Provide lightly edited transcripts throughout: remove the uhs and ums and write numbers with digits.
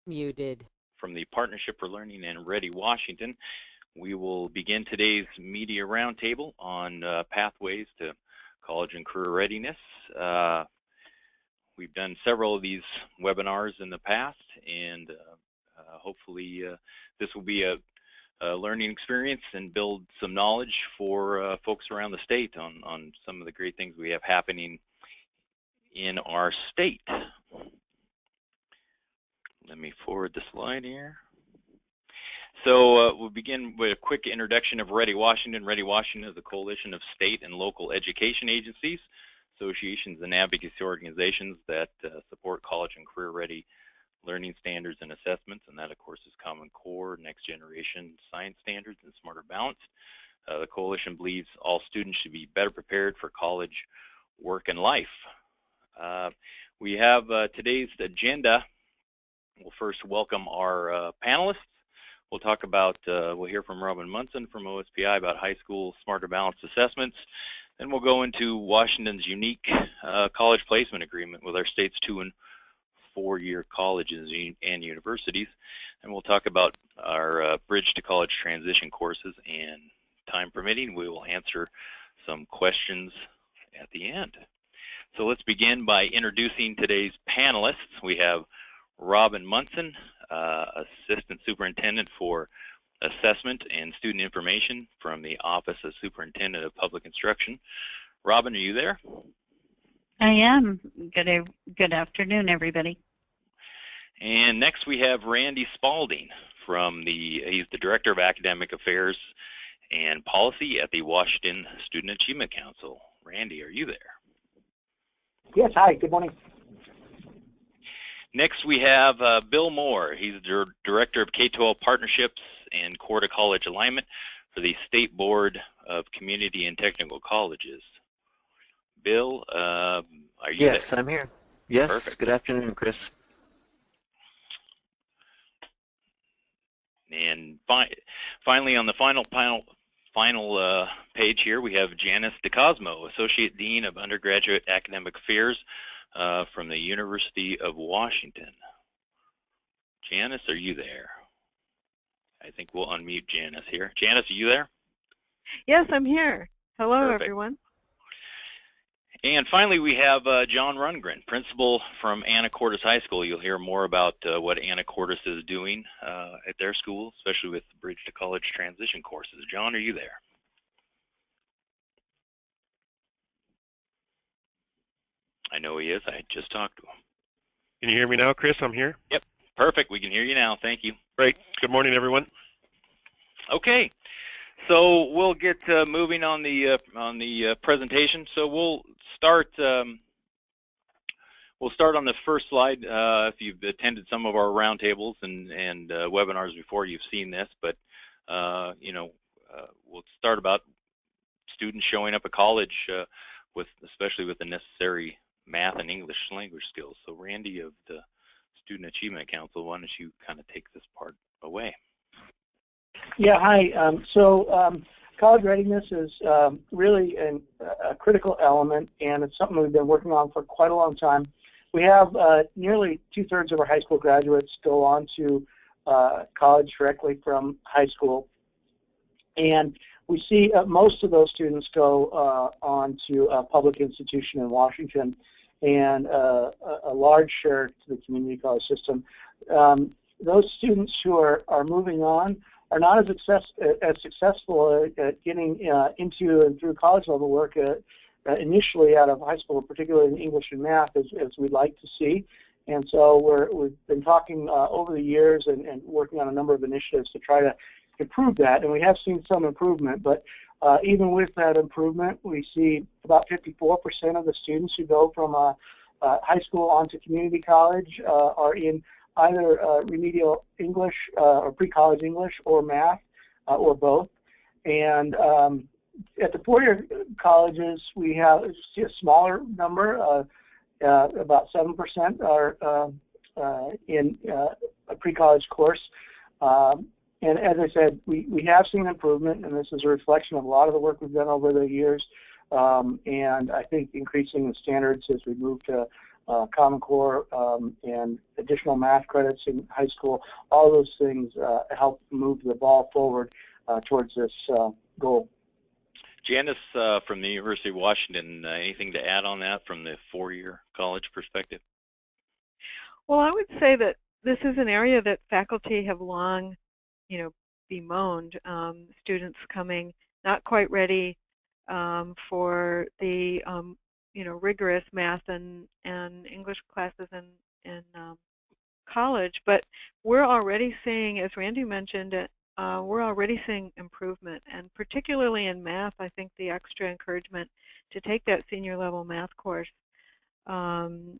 Muted. From the Partnership for Learning in Ready, Washington, we will begin today's media roundtable on pathways to college and career readiness. We've done several of these webinars in the past, and hopefully this will be a learning experience and build some knowledge for folks around the state on some of the great things we have happening in our state. Let me forward the slide here. So we'll begin with a quick introduction of Ready Washington. Ready Washington is a coalition of state and local education agencies, associations, and advocacy organizations that support college and career ready learning standards and assessments, and that of course is Common Core, Next Generation Science Standards, and Smarter Balanced. The coalition believes all students should be better prepared for college, work, and life. We have today's agenda. We'll first welcome our panelists. We'll talk about, we'll hear from Robin Munson from OSPI about high school smarter balanced assessments. Then we'll go into Washington's unique college placement agreement with our state's 2- and 4-year colleges and universities. And we'll talk about our Bridge to College transition courses, and time permitting, we will answer some questions at the end. So let's begin by introducing today's panelists. We have Robin Munson, Assistant Superintendent for Assessment and Student Information from the Office of Superintendent of Public Instruction. Robin, are you there? I am. Good afternoon, everybody. And next we have Randy Spalding from he's the Director of Academic Affairs and Policy at the Washington Student Achievement Council. Randy, are you there? Yes, hi, good morning. Next we have Bill Moore. He's the Director of K-12 Partnerships and Core to College Alignment for the State Board of Community and Technical Colleges. Bill, are you there? Yes, I'm here. Yes, Perfect. Good afternoon, Chris. And finally, on the final page here, we have Janice DeCosmo, Associate Dean of Undergraduate Academic Affairs from the University of Washington. Janice, are you there? I think we'll unmute Janice here. Janice, are you there? Yes, I'm here. Hello, Perfect. everyone. And finally, we have John Rundgren, Principal from Anacortes High School. You'll hear more about what Anacortes is doing at their school, especially with the Bridge to College transition courses. John, are you there? I know he is. I just talked to him. Can you hear me now, Chris? I'm here. Yep, perfect. We can hear you now. Thank you. Great. Good morning, everyone. Okay, so we'll get moving on the presentation. So we'll start on the first slide. If you've attended some of our roundtables and webinars before, you've seen this. But we'll start about students showing up at college especially with the necessary math and English language skills. So Randy of the Student Achievement Council, why don't you kind of take this part away? Yeah, hi. College readiness is really a critical element, and it's something we've been working on for quite a long time. We have nearly 2/3 of our high school graduates go on to college directly from high school, and we see most of those students go on to a public institution in Washington, and a large share to the community college system. Those students who are moving on are not as successful at getting into and through college level work initially out of high school, particularly in English and math, as we'd like to see. And so we've been talking over the years and working on a number of initiatives to try to improve that, and we have seen some improvement. But even with that improvement, we see about 54% of the students who go from high school onto community college are in either remedial English or pre-college English or math or both. And at the 4-year colleges, we have a smaller number, about 7% are in a pre-college course. And as I said, we have seen improvement, and this is a reflection of a lot of the work we've done over the years, and I think increasing the standards as we move to Common Core, and additional math credits in high school. All those things help move the ball forward towards this goal. Janice from the University of Washington, anything to add on that from the four-year college perspective? Well, I would say that this is an area that faculty have long, bemoaned. Students coming not quite ready for the, rigorous math and English classes in college. But we're already seeing, as Randy mentioned, we're already seeing improvement, and particularly in math, I think the extra encouragement to take that senior level math course and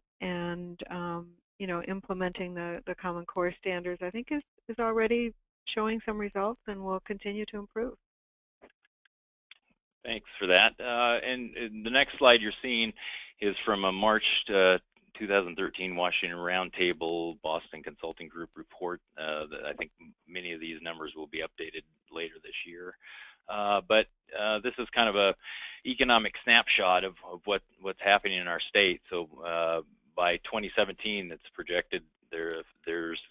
implementing the Common Core standards, I think is already showing some results and will continue to improve. Thanks for that. And the next slide you're seeing is from a March 2013 Washington Roundtable Boston Consulting Group report. That I think many of these numbers will be updated later this year. But this is kind of a economic snapshot of what's happening in our state. So by 2017, it's projected there's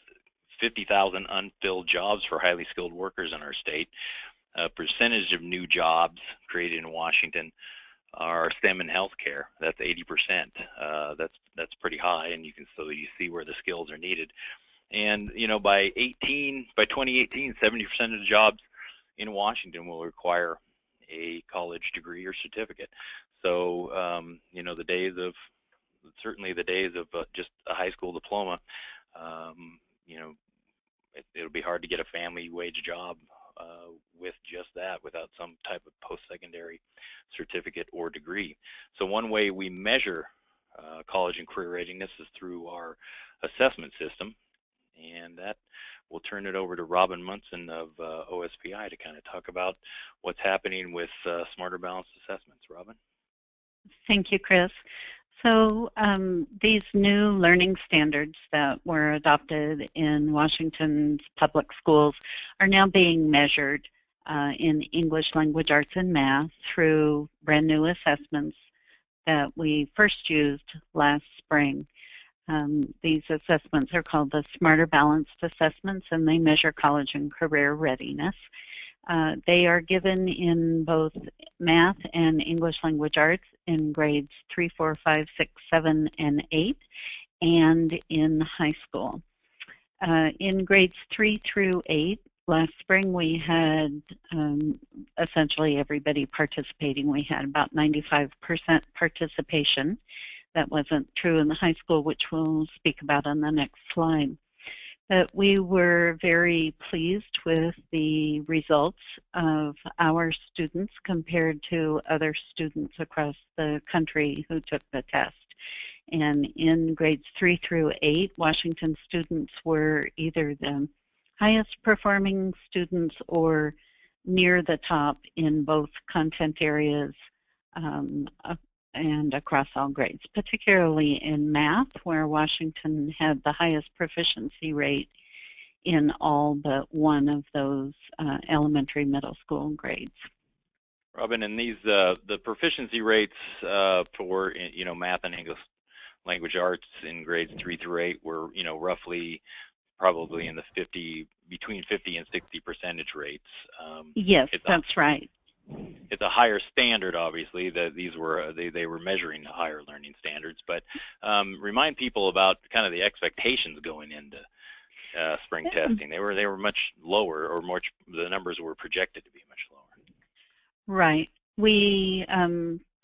50,000 unfilled jobs for highly skilled workers in our state. Percentage of new jobs created in Washington are STEM and healthcare. That's 80%. That's pretty high, and you see where the skills are needed. And by 2018, 70% of the jobs in Washington will require a college degree or certificate. So certainly the days of just a high school diploma, it'll be hard to get a family wage job with just that, without some type of post-secondary certificate or degree. So one way we measure college and career readiness is through our assessment system, and that we'll turn it over to Robin Munson of OSPI to kind of talk about what's happening with Smarter Balanced Assessments. Robin? Thank you, Chris. So these new learning standards that were adopted in Washington's public schools are now being measured in English, language arts, and math through brand new assessments that we first used last spring. These assessments are called the Smarter Balanced Assessments, and they measure college and career readiness. They are given in both math and English language arts in grades 3, 4, 5, 6, 7, and 8, and in high school. In grades 3 through 8, last spring we had essentially everybody participating. We had about 95% participation. That wasn't true in the high school, which we'll speak about on the next slide. But we were very pleased with the results of our students compared to other students across the country who took the test. And in grades 3 through 8, Washington students were either the highest performing students or near the top in both content areas and across all grades, particularly in math, where Washington had the highest proficiency rate in all but one of those elementary middle school grades. Robin, and these the proficiency rates for math and English language arts in grades 3 through 8 were roughly probably in the between 50 and 60% rates. Yes, that's right. It's a higher standard, obviously. That these were they were measuring higher learning standards, but remind people about kind of the expectations going into spring testing. They were much lower, or the numbers were projected to be much lower. Right. We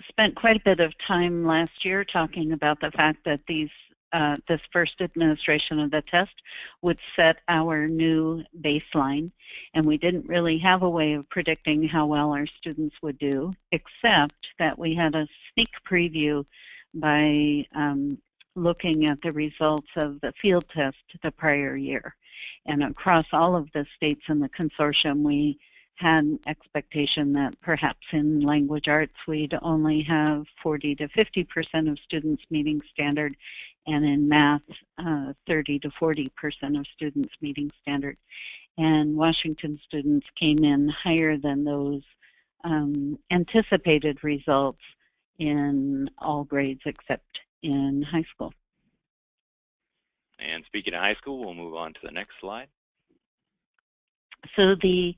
spent quite a bit of time last year talking about the fact that this first administration of the test would set our new baseline, and we didn't really have a way of predicting how well our students would do, except that we had a sneak preview by looking at the results of the field test the prior year. And across all of the states in the consortium, we had an expectation that perhaps in language arts we'd only have 40 to 50% of students meeting standard, and in math 30 to 40% of students meeting standard. And Washington students came in higher than those anticipated results in all grades except in high school. And speaking of high school, we'll move on to the next slide. So the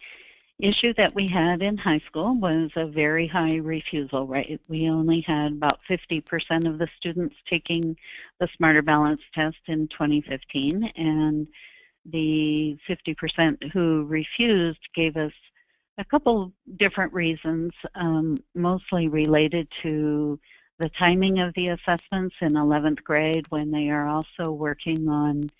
issue that we had in high school was a very high refusal rate. We only had about 50% of the students taking the Smarter Balance test in 2015, and the 50% who refused gave us a couple different reasons, mostly related to the timing of the assessments in 11th grade when they are also working on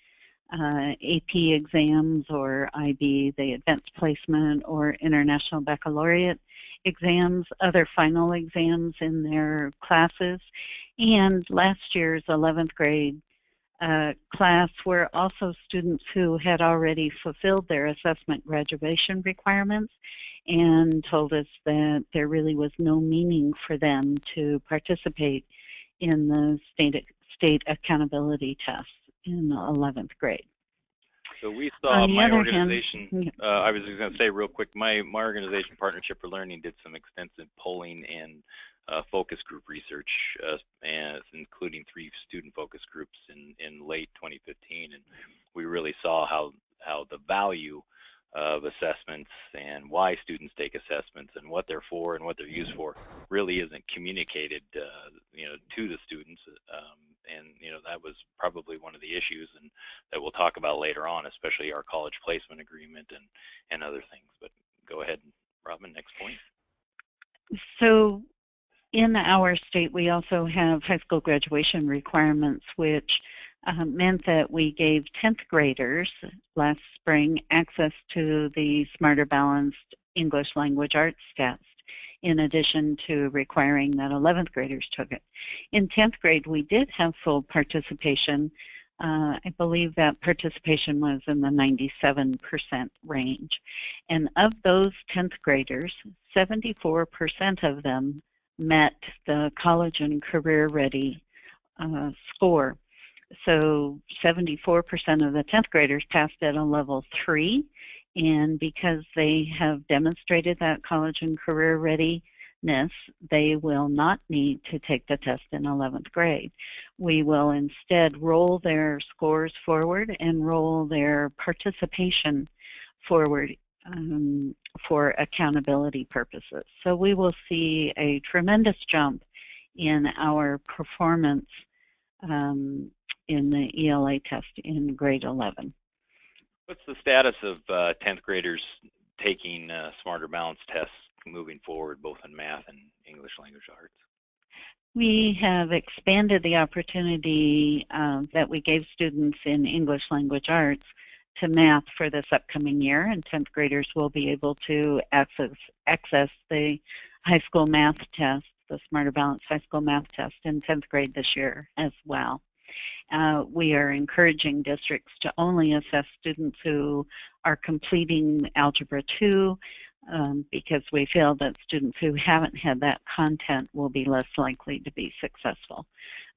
AP exams or IB, the advanced placement or international baccalaureate exams, other final exams in their classes. And last year's 11th grade class were also students who had already fulfilled their assessment graduation requirements and told us that there really was no meaning for them to participate in the state accountability tests in 11th grade. So we saw my organization, hand, I was just going to say real quick, my organization, Partnership for Learning, did some extensive polling and focus group research, including 3 student focus groups in late 2015, and we really saw how the value of assessments and why students take assessments and what they're for and what they're used for really isn't communicated, to the students, and that was probably one of the issues, and that we'll talk about later on, especially our college placement agreement and other things. But go ahead, Robin, next point. So in our state, we also have high school graduation requirements, which meant that we gave 10th graders last spring access to the Smarter Balanced English Language Arts test, in addition to requiring that 11th graders took it. In 10th grade, we did have full participation. I believe that participation was in the 97% range. And of those 10th graders, 74% of them met the college and career ready score. So 74% of the 10th graders passed at a level 3, and because they have demonstrated that college and career readiness, they will not need to take the test in 11th grade. We will instead roll their scores forward and roll their participation forward for accountability purposes. So we will see a tremendous jump in our performance in the ELA test in grade 11. What's the status of 10th graders taking Smarter Balance tests moving forward, both in math and English language arts? We have expanded the opportunity that we gave students in English language arts to math for this upcoming year, and 10th graders will be able to access the high school math test, the Smarter Balance high school math test in 10th grade this year as well. We are encouraging districts to only assess students who are completing Algebra 2 because we feel that students who haven't had that content will be less likely to be successful.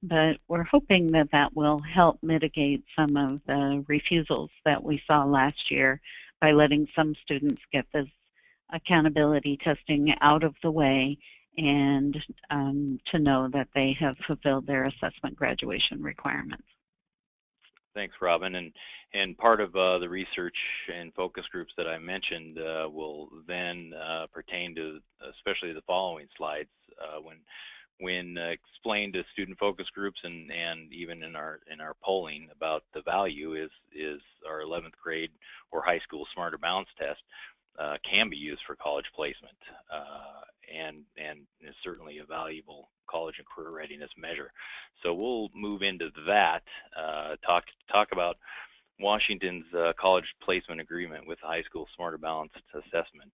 But we're hoping that that will help mitigate some of the refusals that we saw last year by letting some students get this accountability testing out of the way and to know that they have fulfilled their assessment graduation requirements. Thanks, Robin. And part of the research and focus groups that I mentioned will then pertain to especially the following slides. When explained to student focus groups and even in our polling about the value is our 11th grade or high school Smarter Balance test can be used for college placement and is certainly a valuable college and career readiness measure. So we'll move into that, talk about Washington's college placement agreement with the high school Smarter Balance assessment.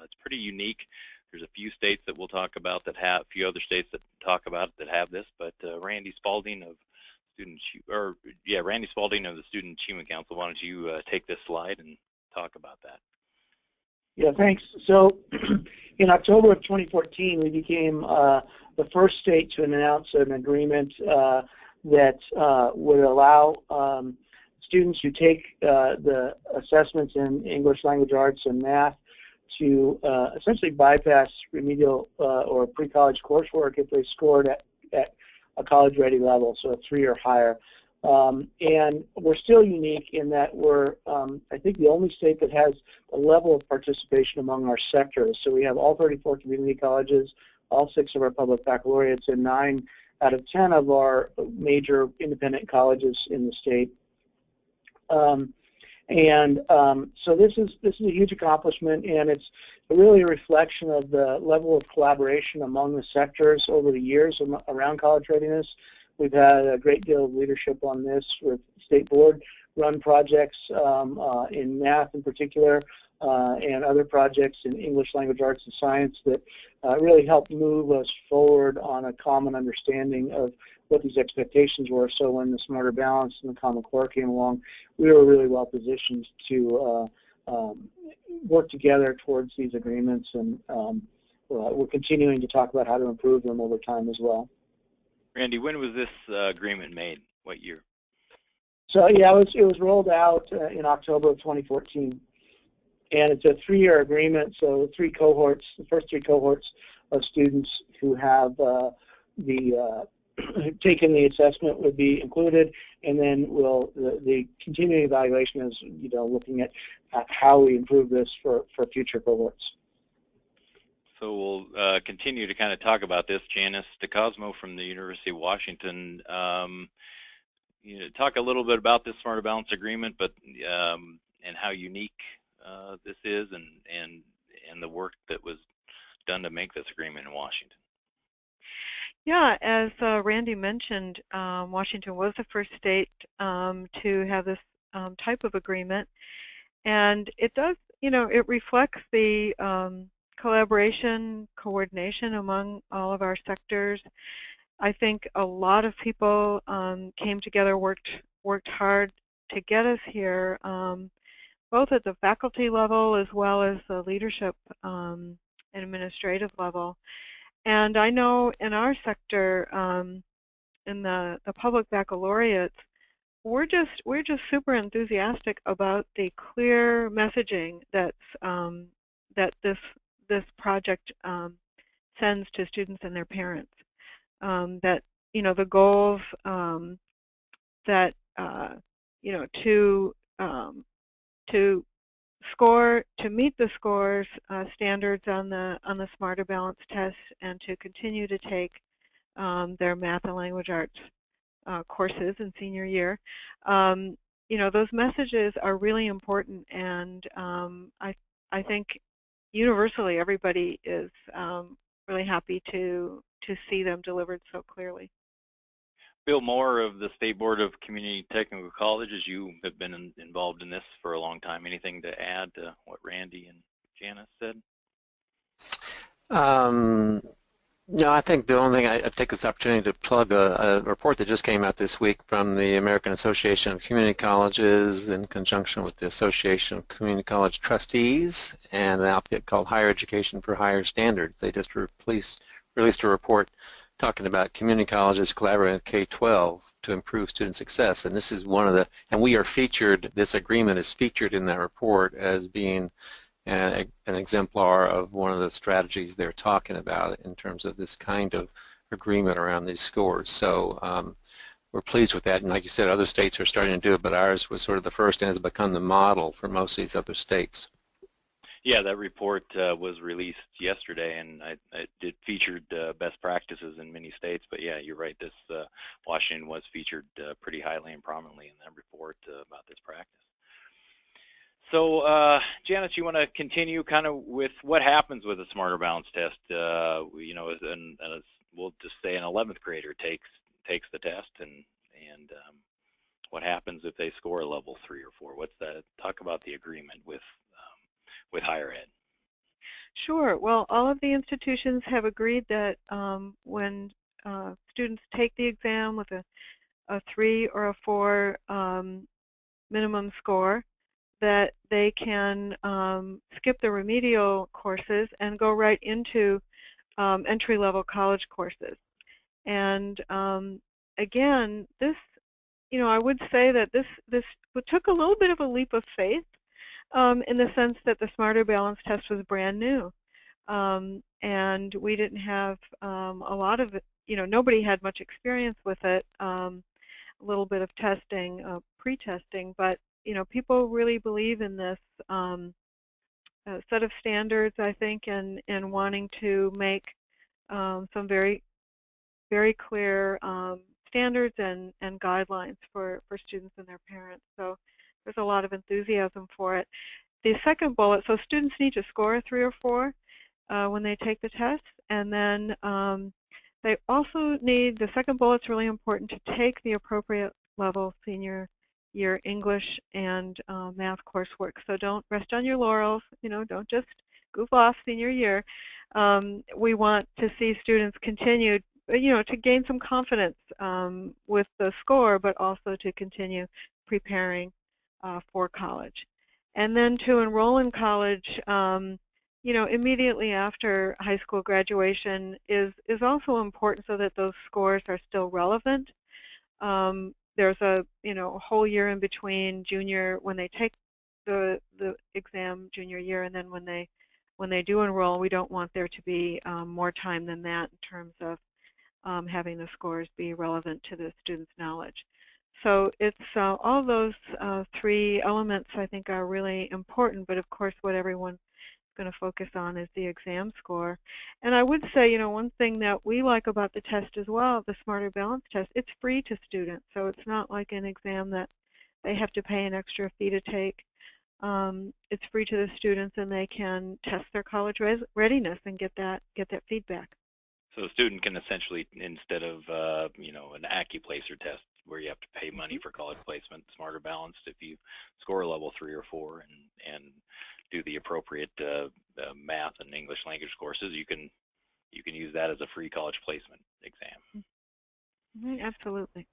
It's pretty unique. There's a few states that we'll talk about that have, a few other states that talk about it that have this, but Randy Spalding of Randy Spalding of the Student Achievement Council, why don't you take this slide and talk about that? Yeah, thanks. So in October of 2014, we became the first state to announce an agreement that would allow students who take the assessments in English language arts and math to essentially bypass remedial or pre-college coursework if they scored at a college-ready level, so a 3 or higher. And we're still unique in that we're, I think, the only state that has a level of participation among our sectors. So we have all 34 community colleges, all 6 of our public baccalaureates, and 9 out of 10 of our major independent colleges in the state. So this is a huge accomplishment, and it's really a reflection of the level of collaboration among the sectors over the years around college readiness. We've had a great deal of leadership on this with state board run projects in math in particular, and other projects in English language arts and science that really helped move us forward on a common understanding of what these expectations were. So when the Smarter Balance and the Common Core came along, we were really well positioned to work together towards these agreements, and we're continuing to talk about how to improve them over time as well. Randy, when was this agreement made? What year? So yeah, it was rolled out in October of 2014, and it's a 3-year agreement. So 3 cohorts, the first 3 cohorts of students who have taken the assessment would be included, and then the continuing evaluation is looking at how we improve this for future cohorts. So we'll continue to kind of talk about this. Janice DeCosmo from the University of Washington, talk a little bit about this Smarter Balance agreement, but and how unique this is, and the work that was done to make this agreement in Washington. Yeah, as Randy mentioned, Washington was the first state to have this type of agreement, and it does, it reflects the collaboration, coordination among all of our sectors. I think a lot of people came together, worked hard to get us here, both at the faculty level as well as the leadership and administrative level. And I know in our sector, in the public baccalaureates, we're just super enthusiastic about the clear messaging that's that this project sends to students and their parents. That the goals that to meet the scores standards on the Smarter Balance test, and to continue to take their math and language arts courses in senior year. Those messages are really important, and I think universally everybody is really happy to see them delivered so clearly. Bill Moore of the State Board of Community Technical Colleges, you have been involved in this for a long time. Anything to add to what Randy and Janice said? No, I think the only thing I take this opportunity to plug a report that just came out this week from the American Association of Community Colleges in conjunction with the Association of Community College Trustees and an outfit called Higher Education for Higher Standards. They just released a report talking about community colleges collaborating with K-12 to improve student success. And this is one of the, and we are featured, this agreement is featured in that report as being an exemplar of one of the strategies they're talking about in terms of this kind of agreement around these scores. So we're pleased with that, and like you said, other states are starting to do it, but ours was sort of the first and has become the model for most of these other states. Yeah, that report was released yesterday, and it featured best practices in many states. But yeah, you're right. This Washington was featured pretty highly and prominently in that report about this practice. So, Janice, you want to continue kind of with what happens with a Smarter Balance test? And we'll just say an 11th grader takes the test, and what happens if they score a level 3 or 4? What's that? Talk about the agreement with higher ed. Sure. Well, all of the institutions have agreed that when students take the exam with a 3 or a 4 minimum score, that they can skip the remedial courses and go right into entry-level college courses. And again, this, I would say that this took a little bit of a leap of faith in the sense that the Smarter Balance test was brand new, and we didn't have a lot of, nobody had much experience with it. little bit of testing, pre-testing, but people really believe in this set of standards, I think, and wanting to make some very, very clear standards and guidelines for students and their parents. So there's a lot of enthusiasm for it. The second bullet, so students need to score a 3 or 4 when they take the test, and then they also need, the second bullet's really important, to take the appropriate level senior year English and math coursework. So don't rest on your laurels, don't just goof off senior year. We want to see students continue, to gain some confidence with the score, but also to continue preparing for college. And then to enroll in college, immediately after high school graduation is also important, so that those scores are still relevant. There's a whole year in between junior, when they take the exam junior year, and then when they do enroll, we don't want there to be more time than that in terms of having the scores be relevant to the student's knowledge. So it's all those 3 elements, I think, are really important, but of course what everyone's going to focus on is the exam score. And I would say, one thing that we like about the test as well, the Smarter Balance test, it's free to students. So it's not like an exam that they have to pay an extra fee to take. It's free to the students, and they can test their college readiness and get that feedback. So the student can essentially, instead of an AccuPlacer test where you have to pay money for college placement, Smarter Balanced, if you score a level 3 or 4 and do the appropriate math and English language courses, you can use that as a free college placement exam. Absolutely.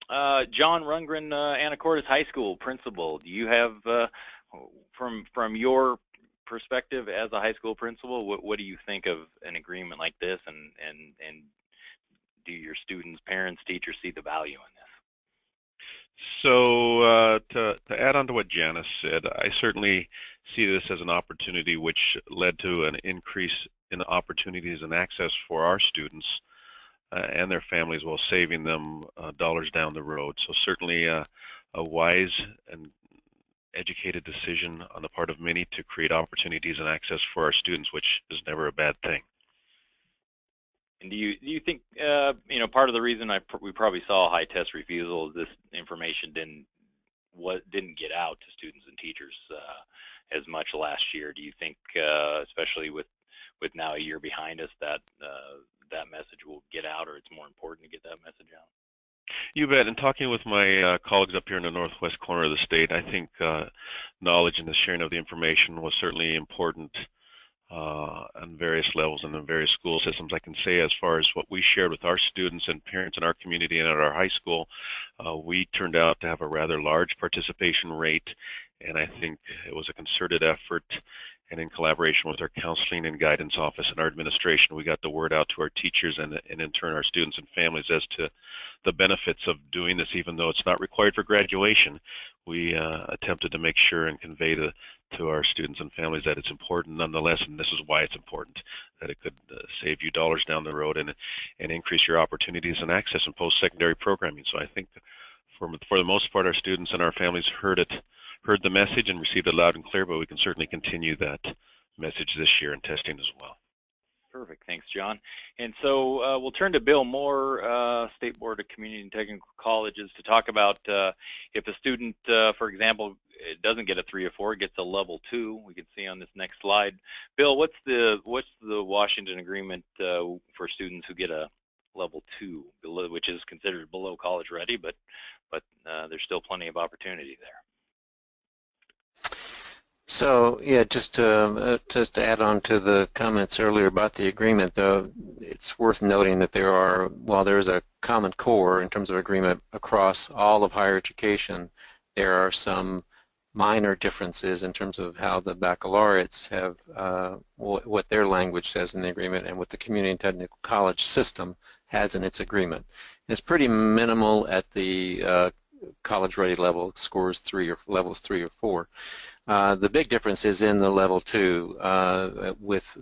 John Rundgren, Anacortes High School principal, do you have, from your perspective as a high school principal, what do you think of an agreement like this, and do your students, parents, teachers see the value in this? So to add on to what Janice said, I certainly see this as an opportunity which led to an increase in opportunities and access for our students and their families, while saving them dollars down the road. So certainly a wise and educated decision on the part of many to create opportunities and access for our students, which is never a bad thing. And do you think part of the reason we probably saw a high test refusal is this information didn't get out to students and teachers as much last year? Do you think, especially with now a year behind us, that that message will get out, or it's more important to get that message out? You bet. And talking with my colleagues up here in the northwest corner of the state, I think knowledge and the sharing of the information was certainly important on various levels and in various school systems. I can say, as far as what we shared with our students and parents in our community and at our high school, we turned out to have a rather large participation rate, and I think it was a concerted effort, and in collaboration with our counseling and guidance office and our administration, we got the word out to our teachers and in turn our students and families as to the benefits of doing this. Even though it's not required for graduation, we attempted to make sure and convey to our students and families that it's important nonetheless, and this is why it's important, that it could save you dollars down the road and increase your opportunities and access in post-secondary programming. So I think for the most part, our students and our families heard the message and received it loud and clear, but we can certainly continue that message this year in testing as well. Perfect. Thanks, John. And so we'll turn to Bill Moore, State Board of Community and Technical Colleges, to talk about if a student, for example, doesn't get a 3 or 4, gets a level 2. We can see on this next slide. Bill, what's the Washington agreement for students who get a level 2, which is considered below college ready, but there's still plenty of opportunity there? So yeah, just to add on to the comments earlier about the agreement, though, it's worth noting that while there is a common core in terms of agreement across all of higher education, there are some minor differences in terms of how the baccalaureates have what their language says in the agreement and what the community and technical college system has in its agreement. And it's pretty minimal at the college ready level, scores levels 3 or 4. The big difference is in the level 2 with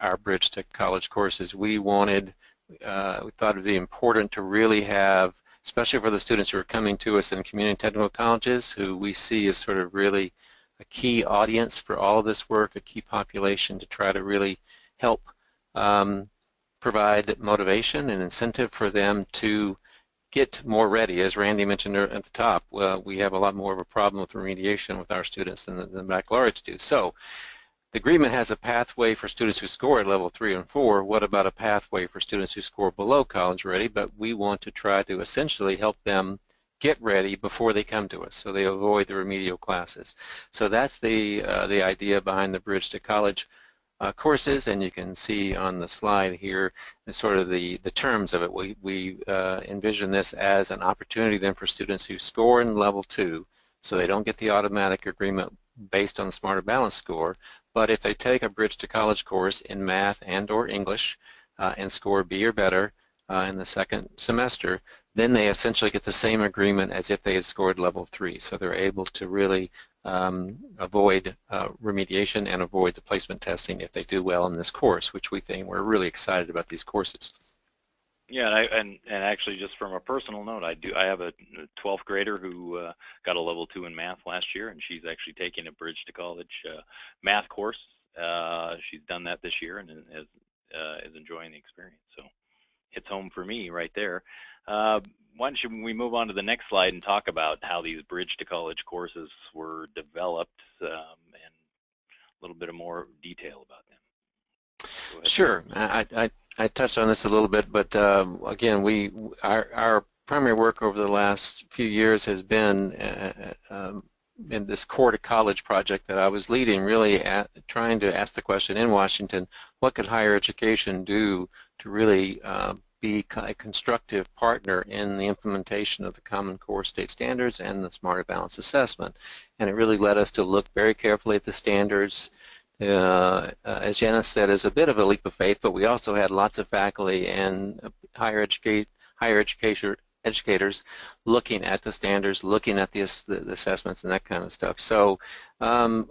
our bridge to college courses. We thought it'd be important to really have especially for the students who are coming to us in community technical colleges, who we see as sort of really a key audience for all of this work, a key population to try to really help provide motivation and incentive for them to get more ready. As Randy mentioned at the top, we have a lot more of a problem with remediation with our students than the baccalaureates do. So the agreement has a pathway for students who score at level 3 and 4. What about a pathway for students who score below college ready? But we want to try to essentially help them get ready before they come to us, so they avoid the remedial classes. So that's the idea behind the Bridge to College courses, and you can see on the slide here sort of the terms of it. We envision this as an opportunity then for students who score in level 2, so they don't get the automatic agreement based on the Smarter Balance score, but if they take a Bridge to College course in math and or English and score B or better in the second semester, then they essentially get the same agreement as if they had scored level 3. So they're able to really avoid remediation and avoid the placement testing if they do well in this course, which we think we're really excited about these courses. Yeah, and actually, just from a personal note, I have a 12th grader who got a level 2 in math last year, and she's actually taking a Bridge to College math course. She's done that this year and is enjoying the experience. So hits home for me right there. Why don't we move on to the next slide and talk about how these Bridge to College courses were developed and a little bit of more detail about them. Sure. I touched on this a little bit, but again, our primary work over the last few years has been in this Core to College project that I was leading, really trying to ask the question in Washington, what could higher education do to really be a constructive partner in the implementation of the Common Core state standards and the Smarter Balance assessment. And it really led us to look very carefully at the standards. As Janice said, is a bit of a leap of faith, but we also had lots of faculty and higher educators looking at the standards, looking at the assessments and that kind of stuff. So and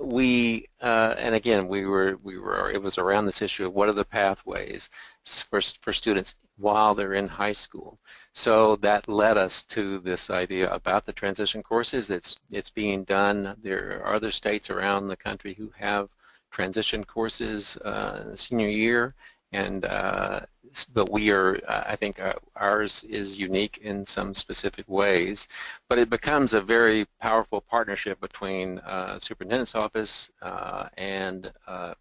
again, it was around this issue of what are the pathways for students while they're in high school. So that led us to this idea about the transition courses. It's being done. There are other states around the country who have transition courses in the senior year, and but I think ours is unique in some specific ways. But it becomes a very powerful partnership between Superintendent's office and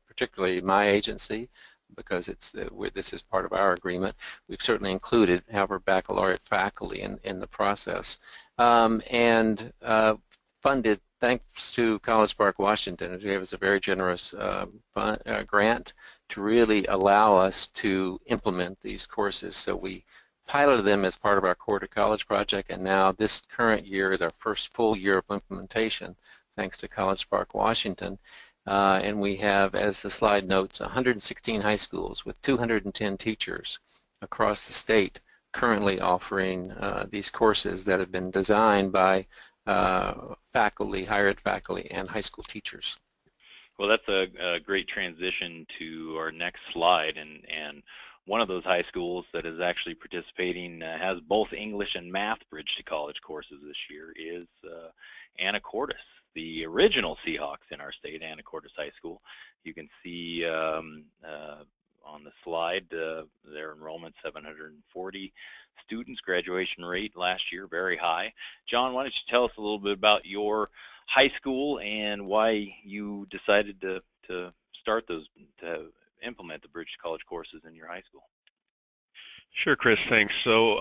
particularly my agency, because this is part of our agreement. We've certainly included, however, baccalaureate faculty in the process, and funded thanks to College Park, Washington. It gave us a very generous grant to really allow us to implement these courses. So we piloted them as part of our Core to College project, and now this current year is our first full year of implementation, thanks to College Park, Washington. And we have, as the slide notes, 116 high schools with 210 teachers across the state currently offering these courses that have been designed by faculty, higher ed faculty, and high school teachers. Well, that's a great transition to our next slide, and one of those high schools that is actually participating has both English and Math Bridge to College courses this year is Anacortes, the original Seahawks in our state, Anacortes High School. You can see on the slide their enrollment, 740 students, graduation rate last year, very high. John, why don't you tell us a little bit about your high school and why you decided to start those, to implement the Bridge to College courses in your high school? Sure, Chris, thanks. So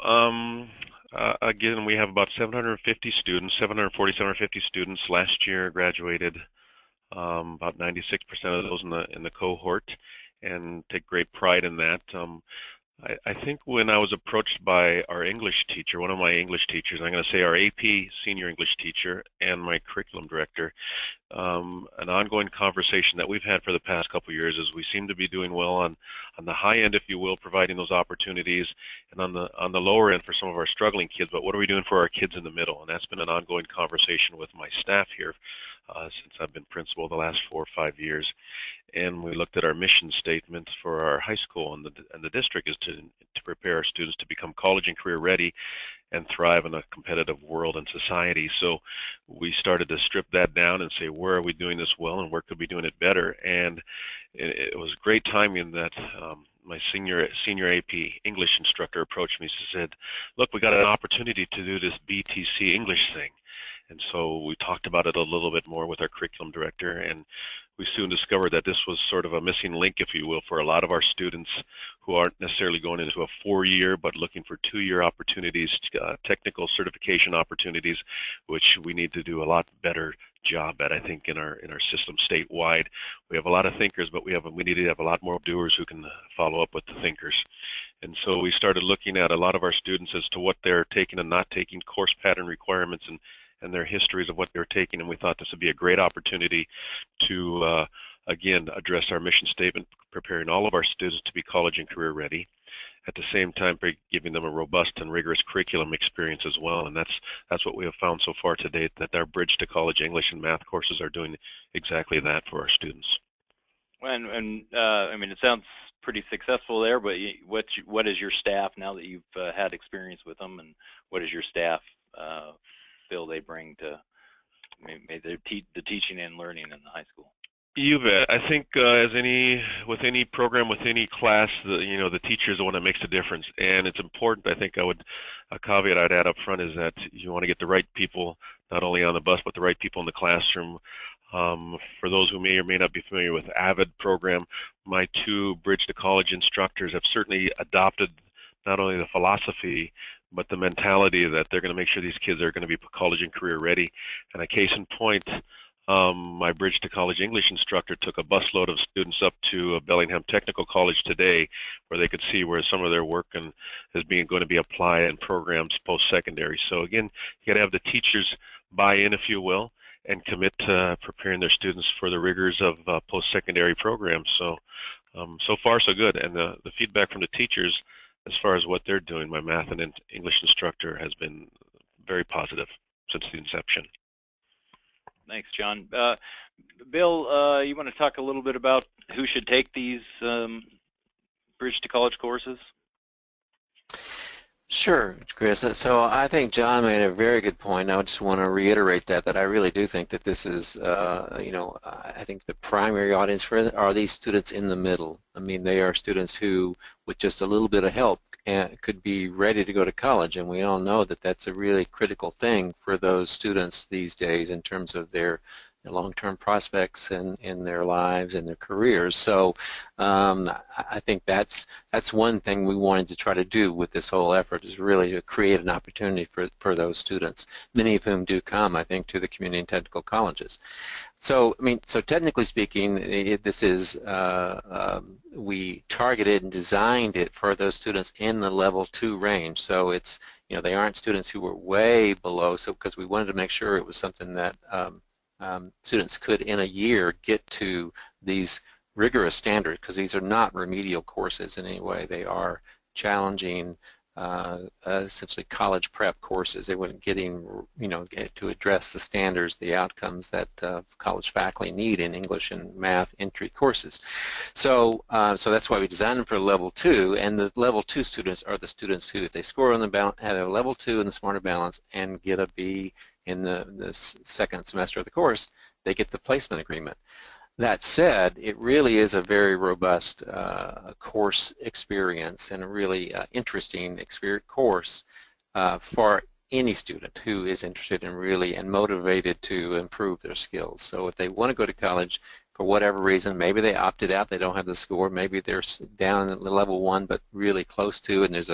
again, we have about 750 students, 750 students. Last year graduated about 96% of those in the cohort, and take great pride in that. I think when I was approached by our English teacher, one of my English teachers, I'm going to say our AP senior English teacher and my curriculum director, an ongoing conversation that we've had for the past couple of years is we seem to be doing well on the high end, if you will, providing those opportunities, and on the lower end for some of our struggling kids, but what are we doing for our kids in the middle? And that's been an ongoing conversation with my staff here since I've been principal the last 4 or 5 years. And we looked at our mission statement for our high school, and the district is to prepare our students to become college and career ready. and thrive in a competitive world and society. So we started to strip that down and say, where are we doing this well and where could we be doing it better? And it was great timing that my senior AP English instructor approached me and said, look, we got an opportunity to do this BTC English thing. And so we talked about it a little bit more with our curriculum director, and we soon discovered that this was sort of a missing link, if you will, for a lot of our students who aren't necessarily going into a 4-year but looking for 2-year opportunities, technical certification opportunities, which we need to do a lot better job at, I think, in our system statewide. We have a lot of thinkers, but we need to have a lot more doers who can follow up with the thinkers. And so we started looking at a lot of our students as to what they're taking and not taking, course pattern requirements, and their histories of what they're taking, and we thought this would be a great opportunity to, again, address our mission statement, preparing all of our students to be college and career ready, at the same time giving them a robust and rigorous curriculum experience as well. And that's what we have found so far to date, that our Bridge to College English and Math courses are doing exactly that for our students. I mean, it sounds pretty successful there, but what is your staff, now that you've had experience with them, and what does your staff feel they bring to the teaching and learning in the high school? You bet. I think with any program, with any class, the teacher is the one that makes the difference, and it's important. I think a caveat I'd add up front is that you want to get the right people, not only on the bus, but the right people in the classroom. For those who may or may not be familiar with AVID program, my 2 Bridge to College instructors have certainly adopted not only the philosophy, but the mentality that they're going to make sure these kids are going to be college and career ready. And a case in point, my Bridge to College English instructor took a busload of students up to Bellingham Technical College today, where they could see where some of their work is going to be applied in programs post-secondary. So again, you got to have the teachers buy in, if you will, and commit to preparing their students for the rigors of post-secondary programs. So, so far so good, and the feedback from the teachers as far as what they're doing, my math and English instructor, has been very positive since the inception. Thanks, John. Bill, you want to talk a little bit about who should take these Bridge to College courses? Sure, Chris. So I think John made a very good point. I just want to reiterate that I really do think that this is, I think the primary audience for it are these students in the middle. I mean, they are students who, with just a little bit of help, could be ready to go to college, and we all know that that's a really critical thing for those students these days in terms of their long-term prospects in their lives and their careers. So I think that's one thing we wanted to try to do with this whole effort, is really to create an opportunity for those students, many of whom do come, I think, to the community and technical colleges. So, so technically speaking, this is, we targeted and designed it for those students in the level 2 range. So it's, they aren't students who were way below, so because we wanted to make sure it was something that students could, in a year, get to these rigorous standards, because these are not remedial courses in any way. They are challenging, essentially college prep courses. They weren't getting, to address the standards, the outcomes that college faculty need in English and math entry courses. So, so that's why we designed them for level 2, and the level 2 students are the students who, if they score on the balance, have a level 2 in the Smarter Balance and get a B in the second semester of the course, they get the placement agreement. That said, it really is a very robust course experience, and a really interesting course for any student who is interested in really and motivated to improve their skills. So if they want to go to college for whatever reason, maybe they opted out, they don't have the score, maybe they're down at level 1 but really close to, and there's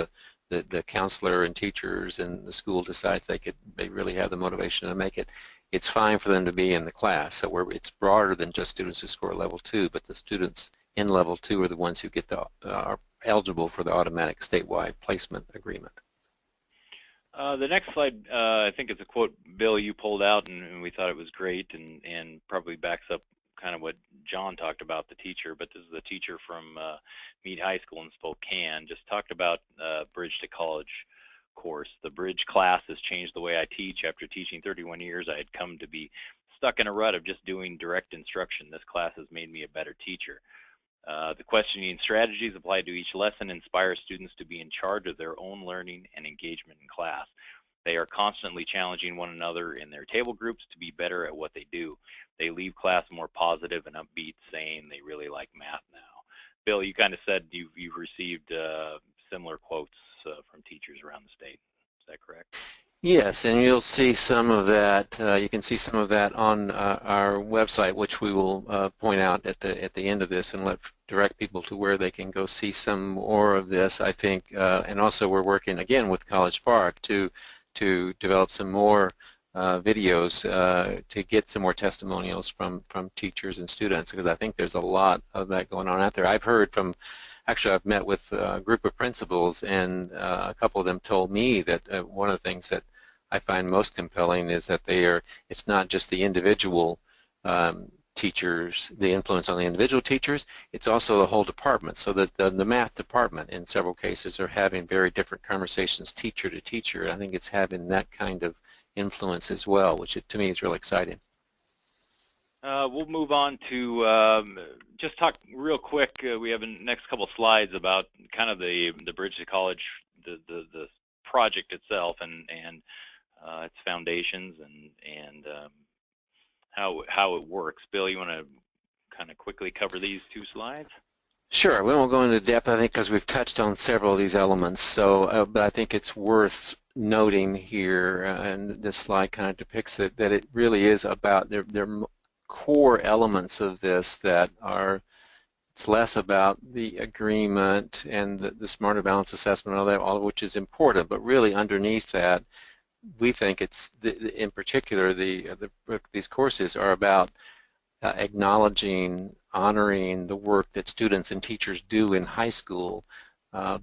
the counselor and teachers and the school decides they really have the motivation to make it, it's fine for them to be in the class. So it's broader than just students who score level 2, but the students in level 2 are the ones who are eligible for the automatic statewide placement agreement. The next slide, I think it's a quote, Bill, you pulled out, and we thought it was great, and probably backs up kind of what John talked about, the teacher, but this is the teacher from Meade High School in Spokane, just talked about Bridge to College course. The Bridge class has changed the way I teach. After teaching 31 years, I had come to be stuck in a rut of just doing direct instruction. This class has made me a better teacher. The questioning strategies applied to each lesson inspire students to be in charge of their own learning and engagement in class. They are constantly challenging one another in their table groups to be better at what they do. They leave class more positive and upbeat, saying they really like math now. Bill, you kind of said you've received similar quotes from teachers around the state. Is that correct? Yes, and you'll see some of that. You can see some of that on our website, which we will point out at the end of this, and direct people to where they can go see some more of this. I think, and also we're working again with College Park to develop some more videos to get some more testimonials from teachers and students, because I think there's a lot of that going on out there. I've heard from. Actually, I've met with a group of principals, and a couple of them told me that one of the things that I find most compelling is that it's not just the individual teachers, the influence on the individual teachers, it's also the whole department. So that the math department in several cases are having very different conversations teacher to teacher. I think it's having that kind of influence as well, which to me is really exciting. We'll move on to just talk real quick. We have the next couple slides about kind of the Bridge to College, the project itself, and its foundations and how it works. Bill, you want to kind of quickly cover these two slides? Sure. We won't go into depth, I think, because we've touched on several of these elements. So, but I think it's worth noting here, and this slide kind of depicts it, that it really is about their core elements of this that are, it's less about the agreement and the smarter balance assessment and all that, all of which is important, but really underneath that, we think it's, in particular, these courses are about acknowledging, honoring the work that students and teachers do in high school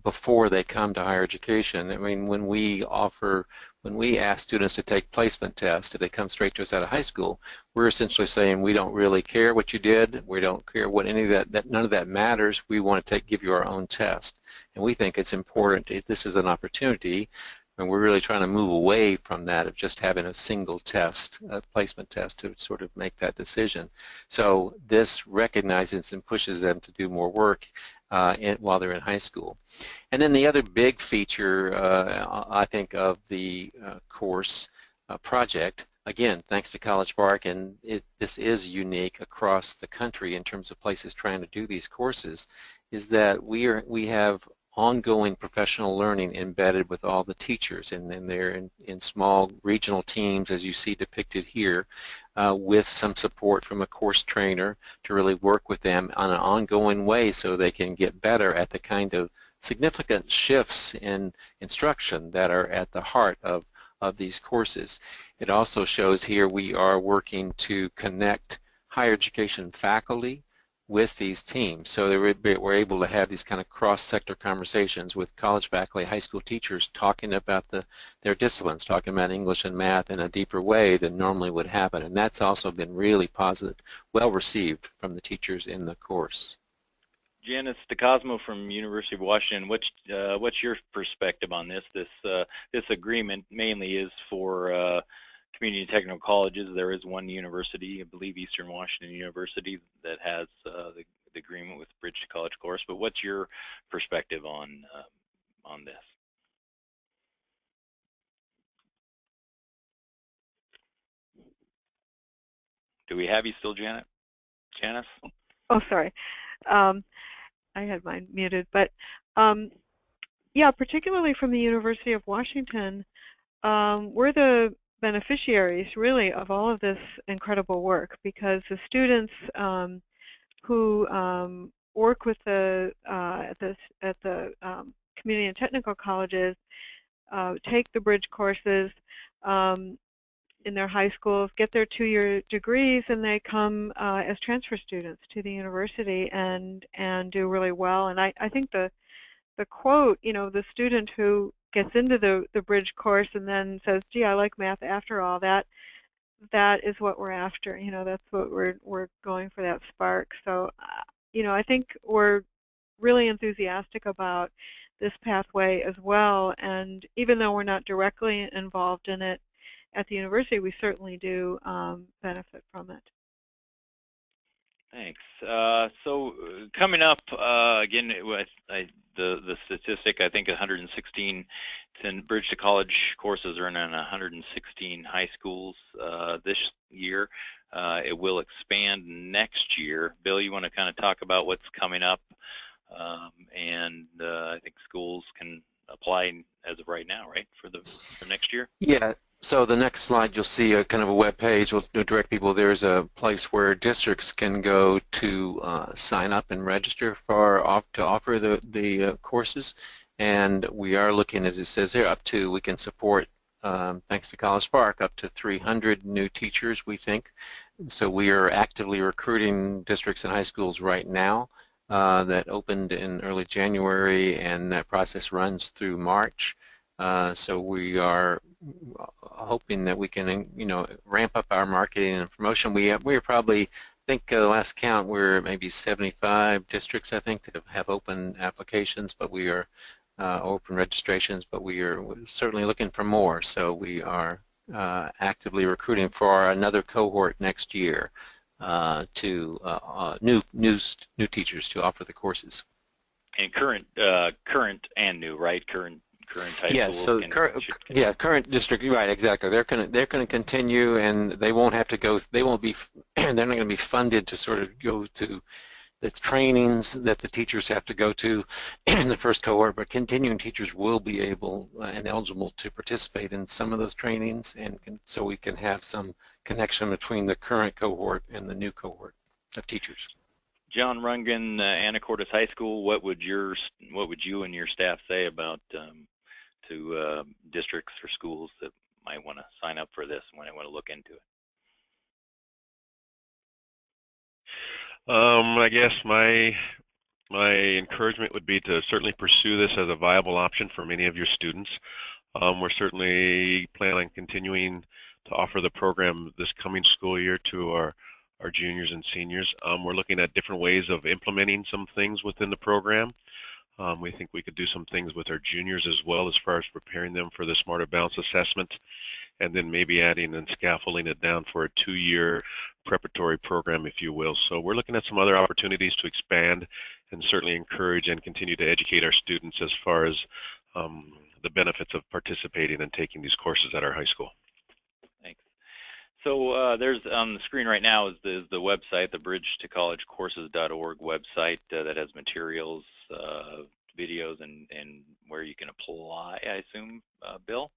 before they come to higher education. I mean, when we ask students to take placement tests, if they come straight to us out of high school, we're essentially saying we don't really care what you did, we don't care what any of that none of that matters, we want to give you our own test. And we think it's important, if this is an opportunity, and we're really trying to move away from that of just having a single test, a placement test, to sort of make that decision. So this recognizes and pushes them to do more work while they're in high school. And then the other big feature, I think, of the course project, again, thanks to College Park, and this is unique across the country in terms of places trying to do these courses, is that we have ongoing professional learning embedded with all the teachers, and then they're in small regional teams, as you see depicted here, with some support from a course trainer to really work with them on an ongoing way so they can get better at the kind of significant shifts in instruction that are at the heart of these courses. It also shows here we are working to connect higher education faculty with these teams, so we're able to have these kind of cross-sector conversations with college faculty, high school teachers, talking about their disciplines, talking about English and math in a deeper way than normally would happen, and that's also been really positive, well received from the teachers in the course. Janice DeCosmo from University of Washington, what's your perspective on this? This agreement mainly is for community and technical colleges. There is one university, I believe Eastern Washington University, that has the agreement with Bridge to College course. But what's your perspective on this? Do we have you still, Janice? Oh, sorry. I had mine muted, but yeah, particularly from the University of Washington, we're the beneficiaries, really, of all of this incredible work, because the students who work with at the community and technical colleges take the bridge courses in their high schools, get their 2-year degrees, and they come as transfer students to the university and do really well. And I think the quote, the student who gets into the bridge course and then says, gee, I like math after all, that is what we're after. That's what we're going for, that spark. So I think we're really enthusiastic about this pathway as well, and even though we're not directly involved in it at the university, we certainly do benefit from it. Thanks. So coming up, again, the statistic, I think 116 Bridge to College courses are in 116 high schools this year. It will expand next year. Bill, you want to kind of talk about what's coming up? I think schools can apply as of right now, right, for next year? Yeah. So the next slide, you'll see a kind of a web page. We'll direct people. There's a place where districts can go to sign up and register to offer the courses. And we are looking, as it says here, we can support, thanks to College Park, up to 300 new teachers, we think. So we are actively recruiting districts and high schools right now. That opened in early January, and that process runs through March. So we are hoping that we can, ramp up our marketing and promotion. We are probably, I think the last count, we're maybe 75 districts, I think, that have open applications, but we are open registrations, but we are certainly looking for more. So we are actively recruiting for another cohort next year to new teachers to offer the courses. And current and new, right? Current high schools. Yeah, so current district, right? Exactly. They're going to continue, and they won't have to go. They won't be. They're not going to be funded to sort of go to the trainings that the teachers have to go to in the first cohort. But continuing teachers will be able and eligible to participate in some of those trainings, and so we can have some connection between the current cohort and the new cohort of teachers. John Rungan, Anacortes High School. What would you and your staff say about to districts or schools that might want to sign up for this and might want to look into it? I guess my encouragement would be to certainly pursue this as a viable option for many of your students. We're certainly planning on continuing to offer the program this coming school year to our juniors and seniors. We're looking at different ways of implementing some things within the program. We think we could do some things with our juniors as well, as far as preparing them for the Smarter Balance assessment, and then maybe adding and scaffolding it down for a 2-year preparatory program, if you will. So we're looking at some other opportunities to expand and certainly encourage and continue to educate our students as far as the benefits of participating and taking these courses at our high school. Thanks. So there's on the screen right now is the website, the bridgetocollegecourses.org website that has materials, videos, and where you can apply, I assume, Bill?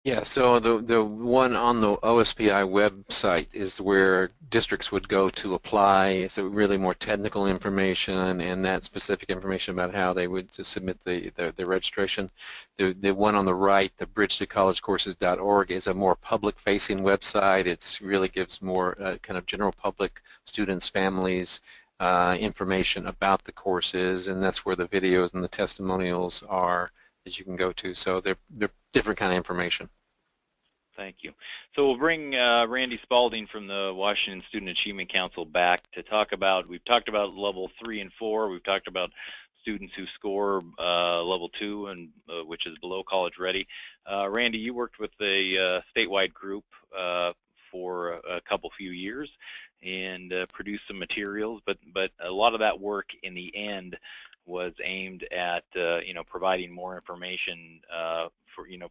Yeah, so the one on the OSPI website is where districts would go to apply. So really more technical information and that specific information about how they would submit the registration. The one on the right, the bridgetocollegecourses.org, is a more public-facing website. It really gives more kind of general public, students, families, information about the courses, and that's where the videos and the testimonials are that you can go to. So they're different kind of information. Thank you. So we'll bring Randy Spalding from the Washington Student Achievement Council back to talk about, we've talked about level 3 and 4, we've talked about students who score level 2, and which is below college ready. Randy, you worked with a statewide group for a few years and produced some materials, but a lot of that work in the end was aimed at providing more information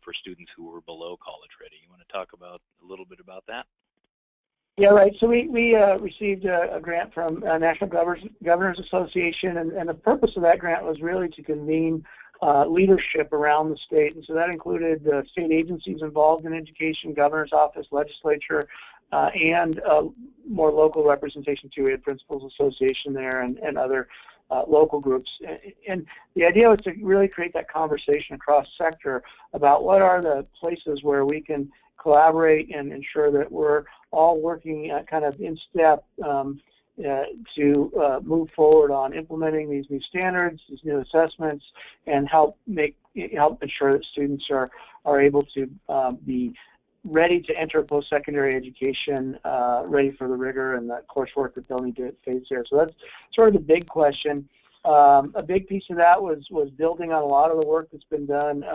for students who were below college ready. You want to talk about a little bit about that? Yeah, right. So we received a grant from National Governors Association, and the purpose of that grant was really to convene leadership around the state, and so that included state agencies involved in education, governor's office, legislature, and more local representation too. We had Principals Association there and other local groups, and the idea was to really create that conversation across sector about what are the places where we can collaborate and ensure that we're all working kind of in step to move forward on implementing these new standards, these new assessments, and help ensure that students are able to be ready to enter post-secondary education, ready for the rigor and the coursework that they'll need to face there. So that's sort of the big question. A big piece of that was building on a lot of the work that's been done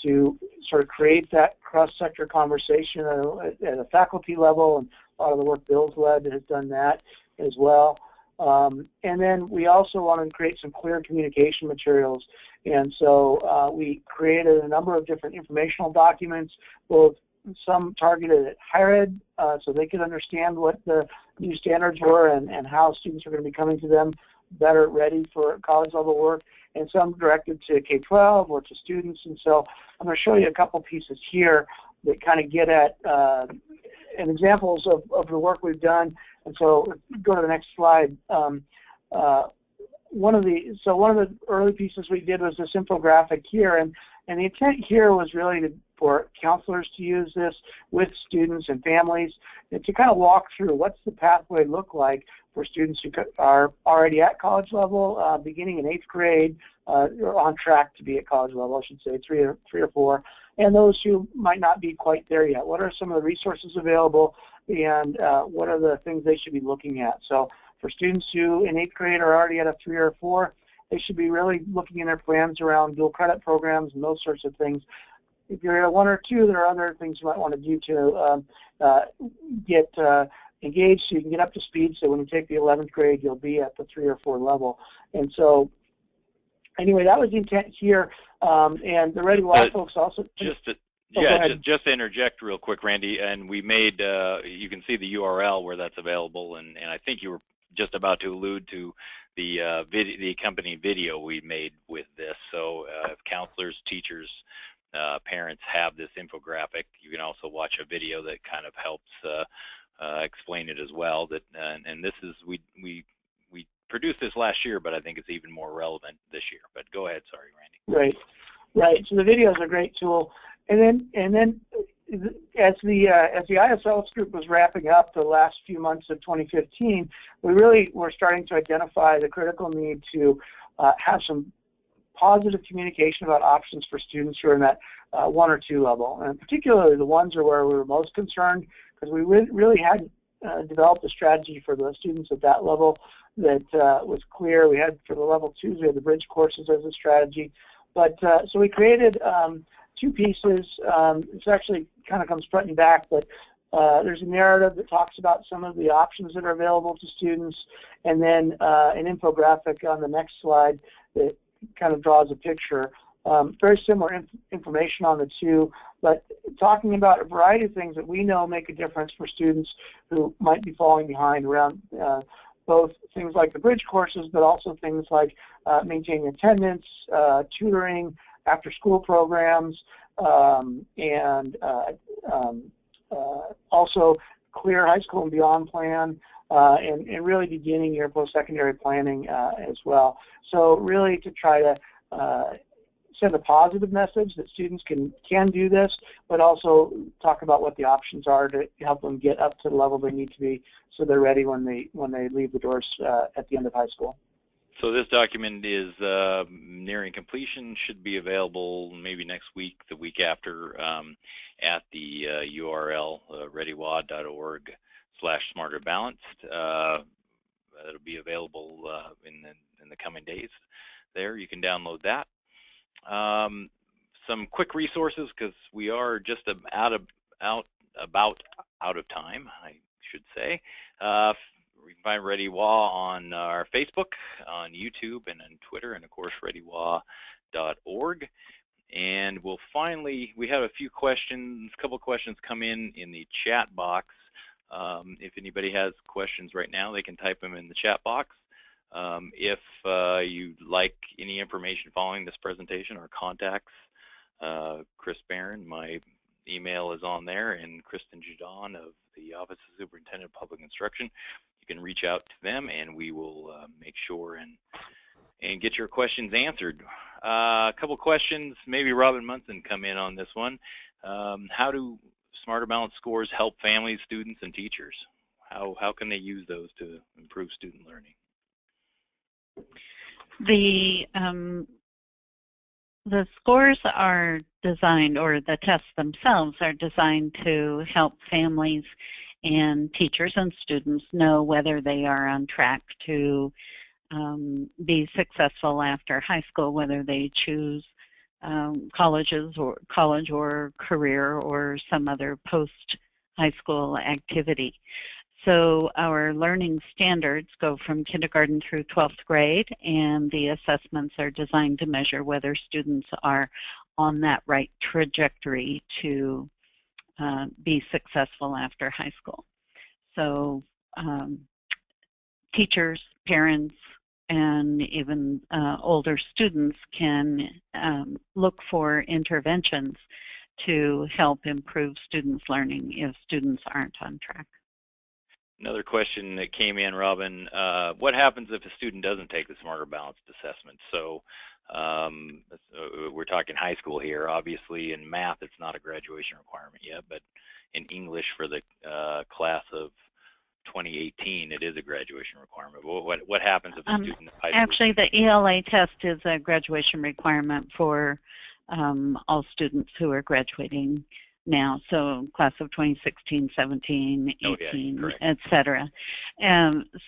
to sort of create that cross-sector conversation at a faculty level and lot of the work Bill's led has done that as well. And then we also want to create some clear communication materials. And so we created a number of different informational documents, both some targeted at higher ed, so they could understand what the new standards were and how students are going to be coming to them better ready for college level work, and some directed to K-12 or to students. And so I'm going to show you a couple pieces here that kind of get at examples of the work we've done. And so go to the next slide. One of the early pieces we did was this infographic here, and the intent here was really for counselors to use this with students and families and to kind of walk through what's the pathway look like for students who are already at college level, beginning in 8th grade, or on track to be at college level, I should say, three or four, and those who might not be quite there yet. What are some of the resources available, and what are the things they should be looking at? So for students who in 8th grade are already at a 3 or 4, they should be really looking in their plans around dual credit programs and those sorts of things. If you're at a 1 or 2, there are other things you might want to do to get engaged so you can get up to speed, so when you take the 11th grade, you'll be at the 3 or 4 level. And so anyway, that was the intent here. And the Ready Law folks also... Just to interject real quick, Randy, and we made, you can see the URL where that's available, and I think you were just about to allude to the accompanying video we made with this. So if counselors, teachers, parents have this infographic, you can also watch a video that kind of helps explain it as well. That and this is we produced this last year, but I think it's even more relevant this year. But go ahead, sorry, Randy. Right. So the video is a great tool, and then as the ISLs group was wrapping up the last few months of 2015, we really were starting to identify the critical need to have some positive communication about options for students who are in that 1 or 2 level, and particularly the ones are where we were most concerned, because we really hadn't developed a strategy for the students at that level that was clear. We had, for the level 2s, we had the bridge courses as a strategy, but so we created 2 pieces. This actually kind of comes front and back, but there's a narrative that talks about some of the options that are available to students, and then an infographic on the next slide that kind of draws a picture. Very similar information on the 2, but talking about a variety of things that we know make a difference for students who might be falling behind around both things like the bridge courses, but also things like maintaining attendance, tutoring, after-school programs, and also clear high school and beyond plan, and really beginning your post-secondary planning as well. So really to try to send a positive message that students can do this, but also talk about what the options are to help them get up to the level they need to be so they're ready when they leave the doors at the end of high school. So this document is nearing completion, should be available maybe next week, the week after, at the URL readywa.org/smarterbalanced. It'll be available in the coming days there. You can download that. Some quick resources, because we are just about out of time, I should say. We can find ReadyWA on our Facebook, on YouTube, and on Twitter, and of course readywa.org. And we have a couple questions come in the chat box. If anybody has questions right now, they can type them in the chat box. If you'd like any information following this presentation or contacts, Chris Barron, my email is on there, and Kristen Judon of the Office of Superintendent of Public Instruction. You can reach out to them, and we will make sure and get your questions answered. A couple questions, maybe Robin Munson come in on this one. How do Smarter Balanced scores help families, students, and teachers? How can they use those to improve student learning? The scores are designed, or the tests themselves are designed to help families and teachers and students know whether they are on track to be successful after high school, whether they choose college or career or some other post high school activity. So our learning standards go from kindergarten through 12th grade, and the assessments are designed to measure whether students are on that right trajectory to be successful after high school. So teachers, parents, and even older students can look for interventions to help improve students' learning if students aren't on track. Another question that came in, Robin, what happens if a student doesn't take the Smarter Balanced assessment? So we're talking high school here. Obviously in math it's not a graduation requirement yet, but in English for the class of 2018 it is a graduation requirement. What happens if a student in high school? Actually the ELA test is a graduation requirement for all students who are graduating now, so class of 2016, 17, 18, etc.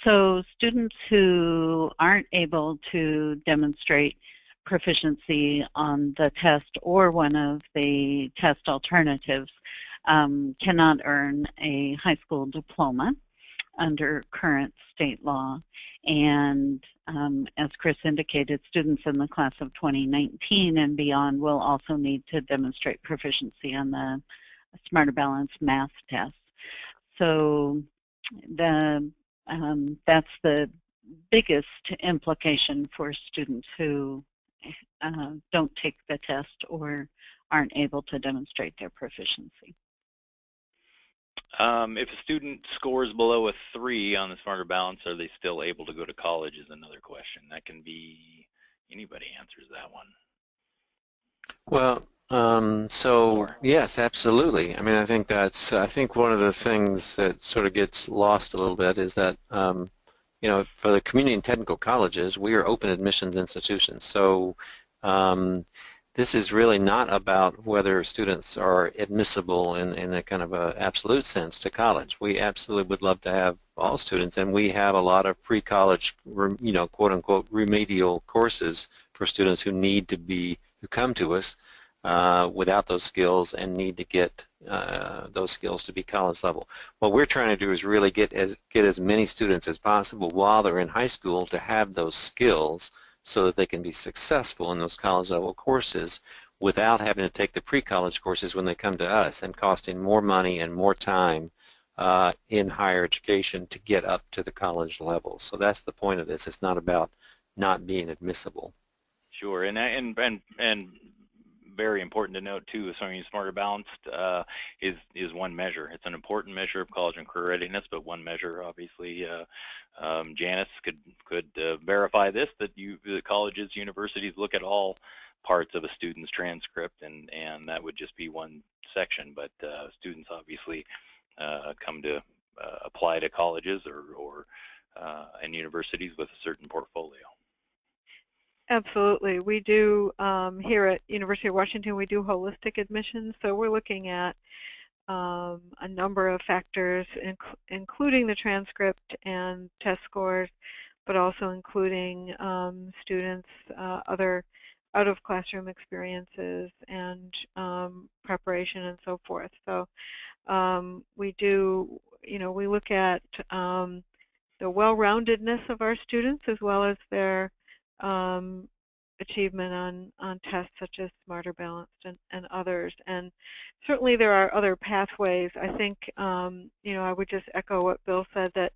So students who aren't able to demonstrate proficiency on the test or one of the test alternatives cannot earn a high school diploma under current state law. And as Chris indicated, students in the class of 2019 and beyond will also need to demonstrate proficiency on the Smarter Balanced math test. So that's the biggest implication for students who don't take the test or aren't able to demonstrate their proficiency. If a student scores below a 3 on the Smarter Balance, are they still able to go to college is another question. That can be, anybody answers that one. Well, so yes, absolutely. I mean, I think one of the things that sort of gets lost a little bit is that, you know, for the community and technical colleges, we are open admissions institutions. So this is really not about whether students are admissible in a kind of a absolute sense to college. We absolutely would love to have all students, and we have a lot of pre-college, you know, quote-unquote remedial courses for students who need to be, who come to us without those skills and need to get those skills to be college level. What we're trying to do is really get as many students as possible while they're in high school to have those skills so that they can be successful in those college level courses without having to take the pre-college courses when they come to us and costing more money and more time in higher education to get up to the college level. So that's the point of this. It's not about not being admissible. Sure, and very important to note too, Smarter Balanced is one measure. It's an important measure of college and career readiness, but one measure, obviously. Janice could verify this, that the colleges, universities look at all parts of a student's transcript, and that would just be one section. But students obviously come to apply to colleges or and universities with a certain portfolio. Absolutely. We do, here at University of Washington, we do holistic admissions, so we're looking at a number of factors, including the transcript and test scores, but also including students' other out-of-classroom experiences and preparation and so forth. So we do, you know, we look at the well-roundedness of our students as well as their achievement on tests such as Smarter Balanced and others. And certainly there are other pathways. I think, you know, I would just echo what Bill said, that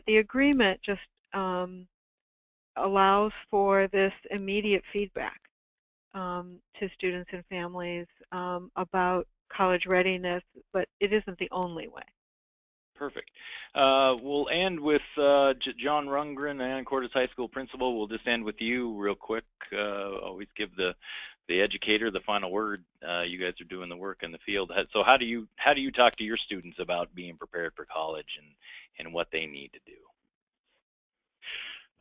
the agreement just allows for this immediate feedback to students and families about college readiness, but it isn't the only way. Perfect. We'll end with John Rundgren, Anacortes High School principal. We'll just end with you real quick. Always give the educator the final word. You guys are doing the work in the field. So how do you talk to your students about being prepared for college and what they need to do?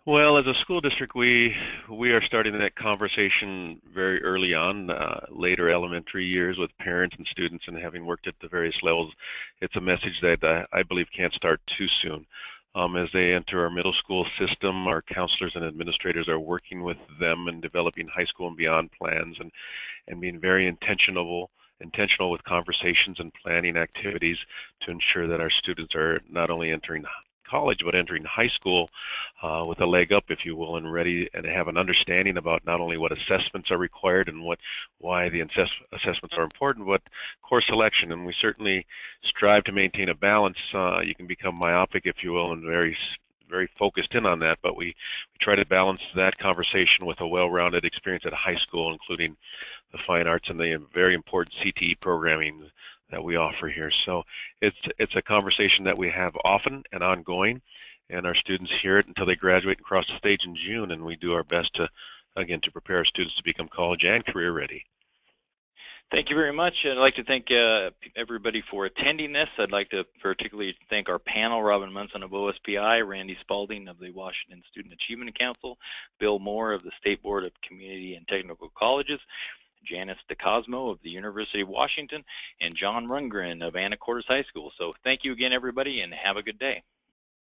Well, as a school district, we are starting that conversation very early on, later elementary years with parents and students, and having worked at the various levels, it's a message that I believe can't start too soon. As they enter our middle school system, our counselors and administrators are working with them and developing high school and beyond plans and being very intentional intentional with conversations and planning activities to ensure that our students are not only entering college but entering high school with a leg up, if you will, and ready and have an understanding about not only what assessments are required and why the assessments are important, but course selection. And we certainly strive to maintain a balance. You can become myopic, if you will, and very focused in on that, but we try to balance that conversation with a well-rounded experience at high school, including the fine arts and the very important CTE programming that we offer here. So it's a conversation that we have often and ongoing, and our students hear it until they graduate and cross the stage in June, and we do our best to, again, to prepare our students to become college and career ready. Thank you very much. I'd like to thank everybody for attending this. I'd like to particularly thank our panel, Robin Munson of OSPI, Randy Spalding of the Washington Student Achievement Council, Bill Moore of the State Board of Community and Technical Colleges, Janice DeCosmo of the University of Washington, and John Rundgren of Anacortes High School. So thank you again, everybody, and have a good day.